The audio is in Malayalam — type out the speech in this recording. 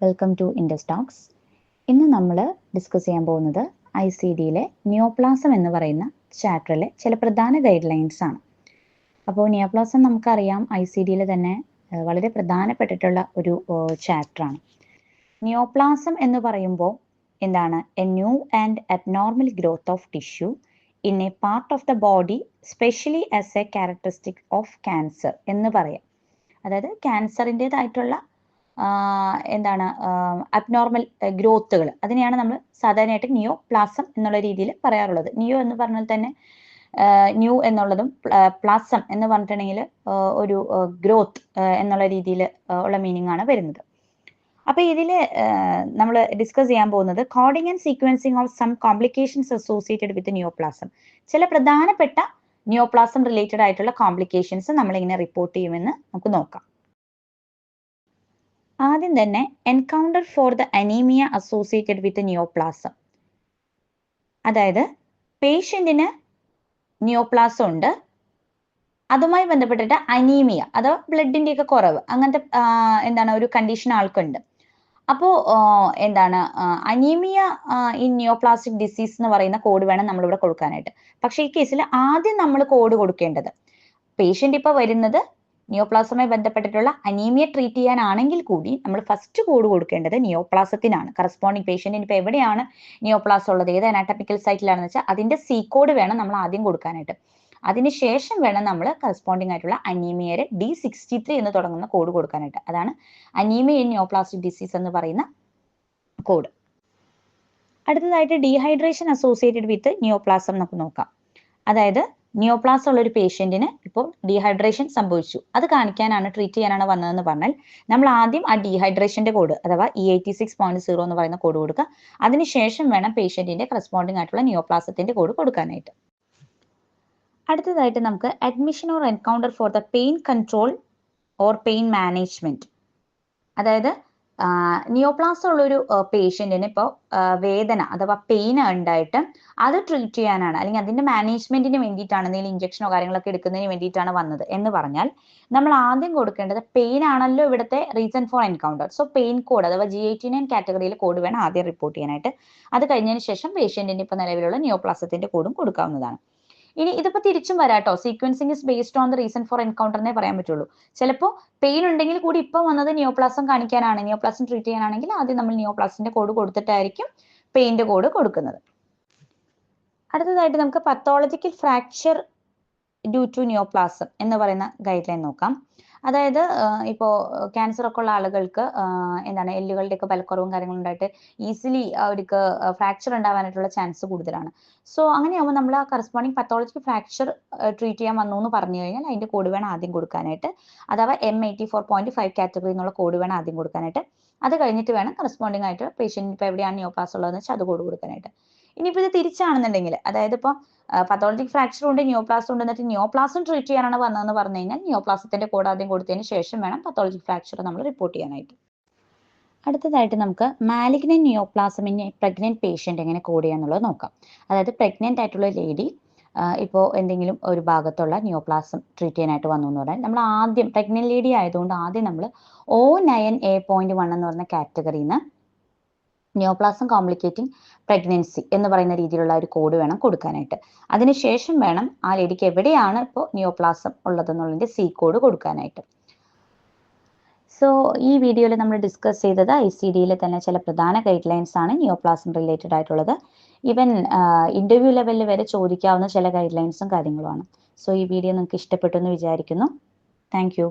Welcome to Indus talks. ഇന്ന് നമ്മൾ ഡിസ്കസ് ചെയ്യാൻ പോകുന്നത് ICDയിലെ നിയോപ്ലാസം എന്ന് പറയുന്ന ചാപ്റ്ററിലെ ചില പ്രധാന ഗൈഡ് ലൈൻസ് ആണ്. അപ്പോൾ നിയോപ്ലാസം നമുക്കറിയാം ICDയിൽ തന്നെ വളരെ പ്രധാനപ്പെട്ടിട്ടുള്ള ഒരു ചാപ്റ്ററാണ്. നിയോപ്ലാസം എന്ന് പറയുമ്പോൾ എന്താണ്? A new and abnormal growth of tissue in A part of the body specially as A characteristic of cancer എന്ന് പറയാം. അതായത് ക്യാൻസറിൻ്റെതായിട്ടുള്ള എന്താണ് അബ്നോർമൽ ഗ്രോത്തുകൾ, അതിനെയാണ് നമ്മൾ സാധാരണയായിട്ട് നിയോപ്ലാസം എന്നുള്ള രീതിയിൽ പറയാറുള്ളത്. നിയോ എന്ന് പറഞ്ഞാൽ തന്നെ ന്യൂ എന്നുള്ളതും പ്ലാസം എന്ന് പറഞ്ഞിട്ടുണ്ടെങ്കിൽ ഒരു ഗ്രോത്ത് എന്നുള്ള രീതിയിൽ ഉള്ള മീനിങ് ആണ് വരുന്നത്. അപ്പൊ ഇതിൽ നമ്മൾ ഡിസ്കസ് ചെയ്യാൻ പോകുന്നത് coding and sequencing of some complications associated with neoplasm. ചില പ്രധാനപ്പെട്ട നിയോപ്ലാസം റിലേറ്റഡ് ആയിട്ടുള്ള കോംപ്ലിക്കേഷൻസ് നമ്മളിങ്ങനെ റിപ്പോർട്ട് ചെയ്യുമെന്ന് നമുക്ക് നോക്കാം. ആദ്യം തന്നെ encounter for the anaemia associated with neoplasm. അതായത് പേഷ്യന്റിന് നിയോപ്ലാസം ഉണ്ട്, അതുമായി ബന്ധപ്പെട്ടിട്ട് അനീമിയ അഥവാ ബ്ലഡിന്റെ ഒക്കെ കുറവ്, അങ്ങനത്തെ എന്താണ് ഒരു കണ്ടീഷൻ ആൾക്കുണ്ട്. അപ്പോൾ എന്താണ് അനീമിയ ഇൻ നിയോപ്ലാസ്റ്റിക് ഡിസീസ് എന്ന് പറയുന്ന കോഡ് വേണം നമ്മളിവിടെ കൊടുക്കാനായിട്ട്. പക്ഷേ ഈ കേസിൽ ആദ്യം നമ്മൾ കോഡ് കൊടുക്കേണ്ടത്, പേഷ്യന്റ് ഇപ്പൊ വരുന്നത് നിയോപ്ലാസവുമായി ബന്ധപ്പെട്ടിട്ടുള്ള അനീമിയ ട്രീറ്റ് ചെയ്യാനാണെങ്കിൽ കൂടി നമ്മൾ ഫസ്റ്റ് കോഡ് കൊടുക്കേണ്ടത് നിയോപ്ലാസത്തിനാണ്. കറസ്പോണ്ടിങ് പേഷ്യന്റിന് ഇപ്പൊ എവിടെയാണ് നിയോപ്ലാസം ഉള്ളത്, ഏത് അനാറ്റമിക്കൽ സൈറ്റിലാണെന്ന് വെച്ചാൽ അതിന്റെ സി കോഡ് വേണം നമ്മൾ ആദ്യം കൊടുക്കാനായിട്ട്. അതിനുശേഷം വേണം നമ്മൾ കറസ്പോണ്ടിങ് ആയിട്ടുള്ള അനീമിയയുടെ D63 എന്ന് തുടങ്ങുന്ന കോഡ് കൊടുക്കാനായിട്ട്. അതാണ് അനീമിയ ഇൻ നിയോപ്ലാസ്റ്റിക് ഡിസീസ് എന്ന് പറയുന്ന കോഡ്. അടുത്തതായിട്ട് ഡീഹൈഡ്രേഷൻ അസോസിയേറ്റഡ് വിത്ത് നിയോപ്ലാസം നമുക്ക് നോക്കാം. അതായത് നിയോപ്ലാസം ഉള്ള ഒരു പേഷ്യന്റിന് ഇപ്പോൾ ഡീഹൈഡ്രേഷൻ സംഭവിച്ചു, അത് കാണിക്കാനാണ്, ട്രീറ്റ് ചെയ്യാനാണ് വന്നതെന്ന് പറഞ്ഞാൽ നമ്മൾ ആദ്യം ആ ഡീഹൈഡ്രേഷന്റെ കോഡ് അഥവാ E86.0 എന്ന് പറയുന്ന കോഡ് കൊടുക്കുക. അതിനുശേഷം വേണം പേഷ്യന്റിന്റെ കറസ്പോണ്ടിങ് ആയിട്ടുള്ള നിയോപ്ലാസത്തിന്റെ കോഡ് കൊടുക്കാനായിട്ട്. അടുത്തതായിട്ട് നമുക്ക് admission or encounter for the pain control or pain management. അതായത് നിയോപ്ലാസം ഉള്ളൊരു പേഷ്യന്റിന് ഇപ്പോൾ വേദന അഥവാ പെയിൻ ഉണ്ടായിട്ട് അത് ട്രീറ്റ് ചെയ്യാനാണ്, അല്ലെങ്കിൽ അതിന്റെ മാനേജ്മെന്റിന് വേണ്ടിയിട്ടാണ്, എന്തെങ്കിലും ഇഞ്ചക്ഷനോ കാര്യങ്ങളൊക്കെ എടുക്കുന്നതിന് വേണ്ടിയിട്ടാണ് വന്നത് എന്ന് പറഞ്ഞാൽ നമ്മൾ ആദ്യം കൊടുക്കേണ്ടത് പെയിൻ ആണല്ലോ ഇവിടുത്തെ reason for encounter. So pain code അഥവാ G89 കാറ്റഗറിയിൽ കോഡ് വേണം ആദ്യം റിപ്പോർട്ട് ചെയ്യാനായിട്ട്. അത് കഴിഞ്ഞതിന് ശേഷം പേഷ്യന്റിന്റെ ഇപ്പൊ നിലവിലുള്ള നിയോപ്ലാസത്തിന്റെ കോഡും കൊടുക്കാവുന്നതാണ്. ഇനി ഇതിപ്പോ തിരിച്ചും വരാട്ടോ, sequencing is based on the reason for എൻകൗണ്ടറിനെ പറയാൻ പറ്റുള്ളൂ. ചിലപ്പോൾ പെയിൻ ഉണ്ടെങ്കിൽ കൂടി ഇപ്പൊ വന്നത് നിയോപ്ലാസം കാണിക്കാനാണ്, നിയോപ്ലാസം ട്രീറ്റ് ചെയ്യാനാണെങ്കിൽ ആദ്യം നമ്മൾ നിയോപ്ലാസിന്റെ കോഡ് കൊടുത്തിട്ടായിരിക്കും പെയിന്റെ കോഡ് കൊടുക്കുന്നത്. അടുത്തതായിട്ട് നമുക്ക് pathological fracture due to neoplasm എന്ന് പറയുന്ന ഗൈഡ് ലൈൻ നോക്കാം. അതായത് ഇപ്പോൾ ക്യാൻസർ ഒക്കെ ഉള്ള ആളുകൾക്ക് എന്താണ് എല്ലുകളുടെ ഒക്കെ ബലക്കുറവും കാര്യങ്ങളും ഉണ്ടായിട്ട് ഈസിലി അവർക്ക് ഫ്രാക്ചർ ഉണ്ടാവാനായിട്ടുള്ള ചാൻസ് കൂടുതലാണ്. സോ അങ്ങനെയാകുമ്പോൾ നമ്മൾ ആ കറസ്പോണ്ടിങ് പത്തോളജിക്കൽ ഫ്രാക്ചർ ട്രീറ്റ് ചെയ്യാൻ വന്നു എന്ന് പറഞ്ഞു കഴിഞ്ഞാൽ അതിന്റെ കോഡ് വേണം ആദ്യം കൊടുക്കാനായിട്ട്. അഥവാ M84.5 കാറ്റഗറി എന്നുള്ള കോഡ് വേണം ആദ്യം കൊടുക്കാനായിട്ട്. അത് കഴിഞ്ഞിട്ട് വേണം കറസ്പോണ്ടിങ് ആയിട്ട് പേഷ്യന്റ് ഇപ്പോൾ എവിടെയാണ് നിയോപ്ലാസ് ഉള്ളതെന്ന് വെച്ചാൽ അത് കോഡ് കൊടുക്കാനായിട്ട്. ഇനിയിപ്പോൾ ഇത് തിരിച്ചാണെന്നുണ്ടെങ്കിൽ, അതായത് ഇപ്പോൾ പത്തോളജിക് ഫ്രാക്ചർ ഉണ്ട്, നിയോപ്ലാസം ഉണ്ട്, എന്നിട്ട് നിയോപ്ലാസം ട്രീറ്റ് ചെയ്യാനാണ് വന്നതെന്ന് പറഞ്ഞു കഴിഞ്ഞാൽ നിയോപ്ലാസത്തിന്റെ കോഡ് ആദ്യം കൊടുത്തതിന് ശേഷം വേണം പത്തോളജിക് ഫ്രാക്ചർ നമ്മൾ റിപ്പോർട്ട് ചെയ്യാനായിട്ട്. അടുത്തതായിട്ട് നമുക്ക് malignant neoplasm in pregnant patient എങ്ങനെ കോഡ് ചെയ്യാന്നുള്ളത് നോക്കാം. അതായത് പ്രഗ്നന്റ് ആയിട്ടുള്ള ലേഡി ഇപ്പോൾ എന്തെങ്കിലും ഒരു ഭാഗത്തുള്ള നിയോപ്ലാസം ട്രീറ്റ് ചെയ്യാനായിട്ട് വന്നു എന്ന് പറഞ്ഞാൽ നമ്മൾ ആദ്യം പ്രഗ്നന്റ് ലേഡി ആയതുകൊണ്ട് ആദ്യം നമ്മൾ O9A.1 എന്ന് പറഞ്ഞ കാറ്റഗറിയിൽ നിന്ന് നിയോപ്ലാസം കോംപ്ലിക്കേറ്റിംഗ് പ്രഗ്നൻസി എന്ന് പറയുന്ന രീതിയിലുള്ള ഒരു കോഡ് വേണം കൊടുക്കാനായിട്ട്. അതിനുശേഷം വേണം ആ ലേഡിക്ക് എവിടെയാണ് ഇപ്പോൾ നിയോപ്ലാസം ഉള്ളതെന്നുള്ളതിന്റെ സി കോഡ് കൊടുക്കാനായിട്ട്. സോ ഈ വീഡിയോയിൽ നമ്മൾ ഡിസ്കസ് ചെയ്തത് ICDയിലെ തന്നെ ചില പ്രധാന ഗൈഡ് ലൈൻസ് ആണ് നിയോപ്ലാസം റിലേറ്റഡ് ആയിട്ടുള്ളത്. ഈവൻ ഇന്റർവ്യൂ ലെവലിൽ വരെ ചോദിക്കാവുന്ന ചില ഗൈഡ് ലൈൻസും കാര്യങ്ങളുമാണ്. സോ ഈ വീഡിയോ നിങ്ങൾക്ക് ഇഷ്ടപ്പെട്ടു എന്ന് വിചാരിക്കുന്നു. Thank you.